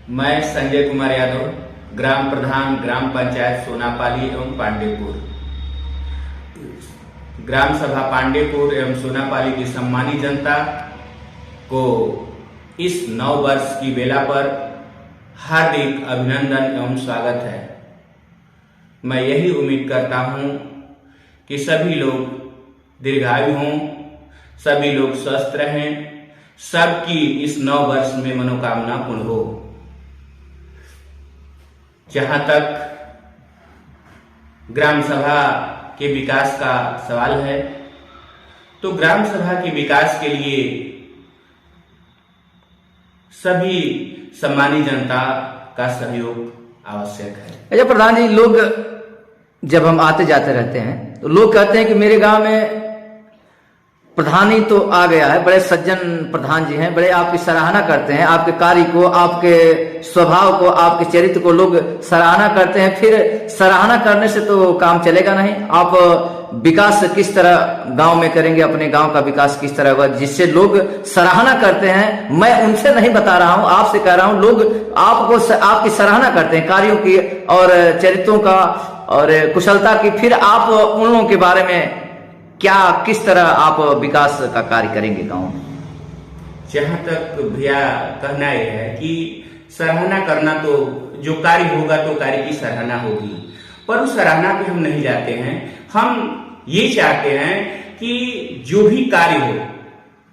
मैं संजय कुमार यादव, ग्राम प्रधान ग्राम पंचायत सोनापाली एवं पांडेपुर, ग्राम सभा पांडेपुर एवं सोनापाली की सम्मानित जनता को इस नव वर्ष की बेला पर हार्दिक अभिनंदन एवं स्वागत है। मैं यही उम्मीद करता हूं कि सभी लोग दीर्घायु हों, सभी लोग स्वस्थ रहें, सबकी इस नव वर्ष में मनोकामना पूर्ण हो। जहां तक ग्राम सभा के विकास का सवाल है, तो ग्राम सभा के विकास के लिए सभी सम्मानित जनता का सहयोग आवश्यक है। अच्छा प्रधान जी, लोग जब हम आते जाते रहते हैं तो लोग कहते हैं कि मेरे गांव में प्रधान ही तो आ गया है, बड़े सज्जन प्रधान जी हैं, बड़े आपकी सराहना करते हैं, आपके कार्य को, आपके स्वभाव को, आपके चरित्र को लोग सराहना करते हैं। फिर सराहना करने से तो काम चलेगा नहीं। आप विकास किस तरह गांव में करेंगे, अपने गांव का विकास किस तरह होगा जिससे लोग सराहना करते हैं? मैं उनसे नहीं बता रहा हूं, आपसे कह रहा हूं। लोग आपको आपकी सराहना करते हैं कार्यों की और चरित्रों का और कुशलता की। फिर आप उन लोगों के बारे में क्या, किस तरह आप विकास का कार्य करेंगे गांव में? जहां तक भैया कहना यह है कि सराहना करना, तो जो कार्य होगा तो कार्य की सराहना होगी, पर उस सराहना पे हम नहीं जाते हैं। हम ये चाहते हैं कि जो भी कार्य हो,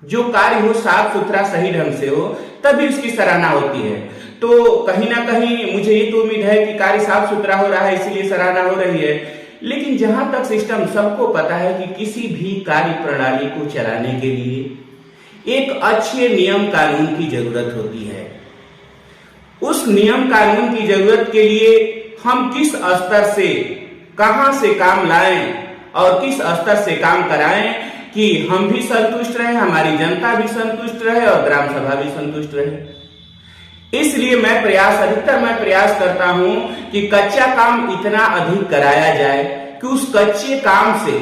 जो कार्य हो साफ सुथरा सही ढंग से हो, तभी उसकी सराहना होती है। तो कहीं ना कहीं मुझे ये तो उम्मीद है कि कार्य साफ सुथरा हो रहा है, इसीलिए सराहना हो रही है। लेकिन जहां तक सिस्टम सबको पता है कि किसी भी कार्य प्रणाली को चलाने के लिए एक अच्छे नियम कानून की जरूरत होती है। उस नियम कानून की जरूरत के लिए हम किस स्तर से, कहां से काम लाएं और किस स्तर से काम कराएं कि हम भी संतुष्ट रहे, हमारी जनता भी संतुष्ट रहे और ग्राम सभा भी संतुष्ट रहे। इसलिए अधिकतर मैं प्रयास करता हूं कि कच्चा काम इतना अधिक कराया जाए कि उस कच्चे काम से,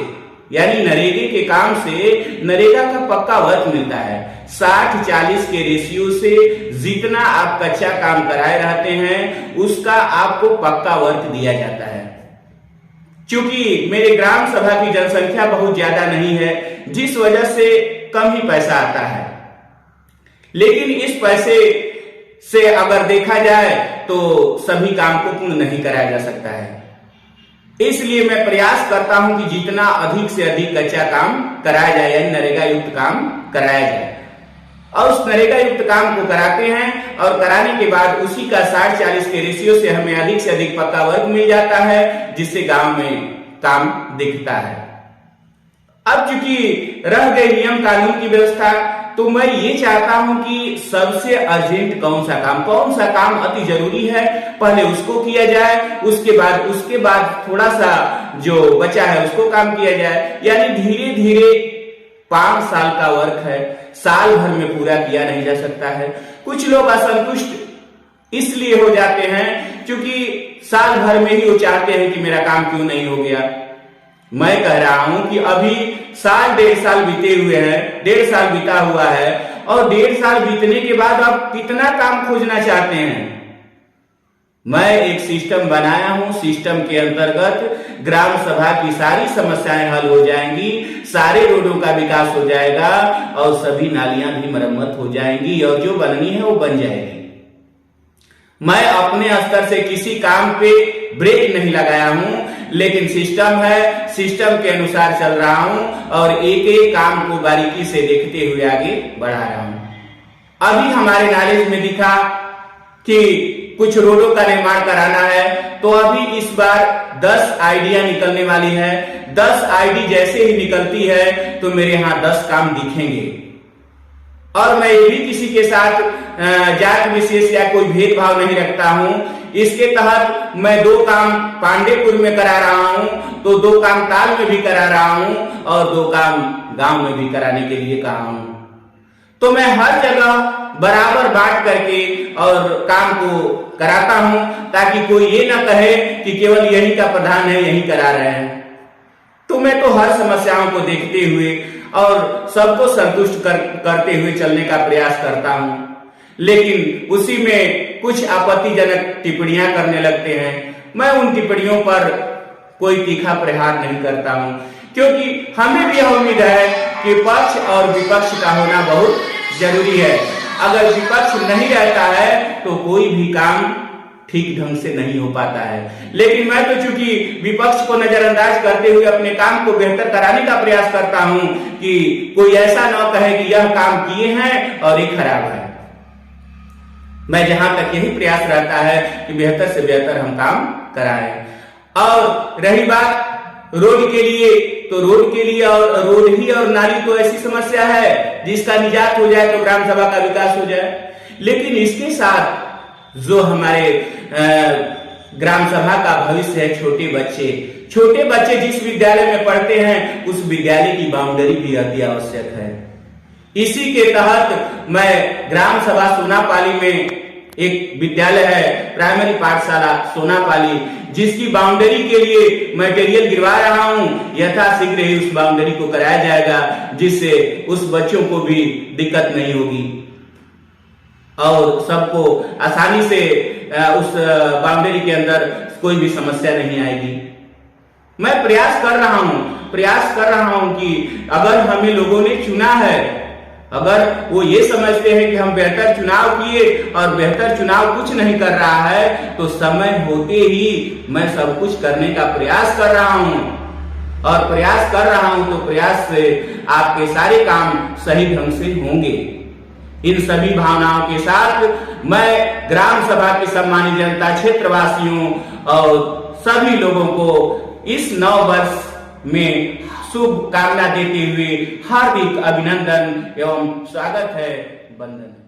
यानी नरेगा के काम से, नरेगा का पक्का वर्क मिलता है। 60-40 के रेशियो से जितना आप कच्चा काम कराए रहते हैं उसका आपको पक्का वर्क दिया जाता है। क्योंकि मेरे ग्राम सभा की जनसंख्या बहुत ज्यादा नहीं है, जिस वजह से कम ही पैसा आता है। लेकिन इस पैसे से अगर देखा जाए तो सभी काम को पूर्ण नहीं कराया जा सकता है। इसलिए मैं प्रयास करता हूं कि जितना अधिक से अधिक कच्चा काम कराया जाए, यानी नरेगा युक्त काम कराया जाए। और उस नरेगा युक्त काम को कराते हैं और कराने के बाद उसी का 60-40 के रेशियो से हमें अधिक से अधिक पक्का वर्क मिल जाता है, जिससे गांव में काम दिखता है। अब चूंकि रह गई नियम कानून की व्यवस्था, तो मैं ये चाहता हूं कि सबसे अर्जेंट कौन सा काम अति जरूरी है, पहले उसको किया जाए, उसके बाद थोड़ा सा जो बचा है उसको काम किया जाए। यानी धीरे धीरे 5 साल का वर्क है, साल भर में पूरा किया नहीं जा सकता है। कुछ लोग असंतुष्ट इसलिए हो जाते हैं क्योंकि साल भर में ही वो चाहते हैं कि मेरा काम क्यों नहीं हो गया। मैं कह रहा हूं कि अभी 1.5 बीते हुए हैं, 1.5 साल बीता हुआ है, और 1.5 साल बीतने के बाद आप कितना काम खोजना चाहते हैं? मैं एक सिस्टम बनाया हूं, सिस्टम के अंतर्गत ग्राम सभा की सारी समस्याएं हल हो जाएंगी, सारे रोडों का विकास हो जाएगा और सभी नालियां भी मरम्मत हो जाएंगी और जो बननी है वो बन जाएगी। मैं अपने स्तर से किसी काम पे ब्रेक नहीं लगाया हूं, लेकिन सिस्टम है, सिस्टम के अनुसार चल रहा हूं और एक एक काम को बारीकी से देखते हुए आगे बढ़ा रहा हूं। अभी हमारे नॉलेज में दिखा कि कुछ रोडों का निर्माण कराना है, तो अभी इस बार 10 आइडिया निकलने वाली है। 10 आईडी जैसे ही निकलती है तो मेरे यहाँ 10 काम दिखेंगे। और मैं ये भी किसी के साथ जात विशेष या कोई भेदभाव नहीं रखता हूं। इसके तहत मैं 2 काम पांडेपुर में करा रहा हूं, तो 2 काम ताल में भी करा रहा हूं और 2 काम गांव में भी कराने के लिए कहा हूं। तो मैं हर जगह बराबर बांट करके और काम को कराता हूं, ताकि कोई ये ना कहे कि केवल यही का प्रधान है, यही करा रहे हैं। तो मैं तो हर समस्याओं को देखते हुए और सबको संतुष्ट करते हुए चलने का प्रयास करता हूं। लेकिन उसी में कुछ आपत्तिजनक टिप्पणियां करने लगते हैं। मैं उन टिप्पणियों पर कोई तीखा प्रहार नहीं करता हूं, क्योंकि हमें भी यह उम्मीद है कि पक्ष और विपक्ष का होना बहुत जरूरी है। अगर विपक्ष नहीं रहता है तो कोई भी काम ठीक ढंग से नहीं हो पाता है। लेकिन मैं तो चूंकि विपक्ष को नजरअंदाज करते हुए अपने काम को बेहतर कराने का प्रयास करता हूं कि कोई ऐसा न कहे कि यह काम किए हैं और ये खराब है। मैं जहां तक यही प्रयास रहता है कि बेहतर से बेहतर हम काम कराएं। और रही बात रोड के लिए, तो रोड के लिए और रोड ही और नाली तो ऐसी समस्या है जिसका निजात हो जाए तो ग्राम सभा का विकास हो जाए। लेकिन इसके साथ जो हमारे ग्राम सभा का भविष्य है, छोटे बच्चे जिस विद्यालय में पढ़ते हैं उस विद्यालय की बाउंड्री भी अति आवश्यक है। इसी के तहत मैं ग्राम सभा सोनापाली में एक विद्यालय है, प्राइमरी पाठशाला सोनापाली, जिसकी बाउंड्री के लिए मटेरियल गिरवा रहा हूं। यथाशीघ्र ही उस बाउंड्री को कराया जाएगा, जिससे उस बच्चों को भी दिक्कत नहीं होगी और सबको आसानी से उस बाउंड्री के अंदर कोई भी समस्या नहीं आएगी। मैं प्रयास कर रहा हूं कि अगर हमें लोगों ने चुना है, अगर वो ये समझते हैं कि हम बेहतर चुनाव किए और बेहतर चुनाव कुछ नहीं कर रहा है, तो समय होते ही मैं सब कुछ करने का प्रयास कर रहा हूं। और प्रयास कर रहा हूं तो प्रयास से आपके सारे काम सही ढंग से होंगे। इन सभी भावनाओं के साथ मैं ग्राम सभा के सम्मानित जनता, क्षेत्रवासियों और सभी लोगों को इस नव वर्ष में शुभ कामना देते हुए हार्दिक अभिनंदन एवं स्वागत है। वंदन।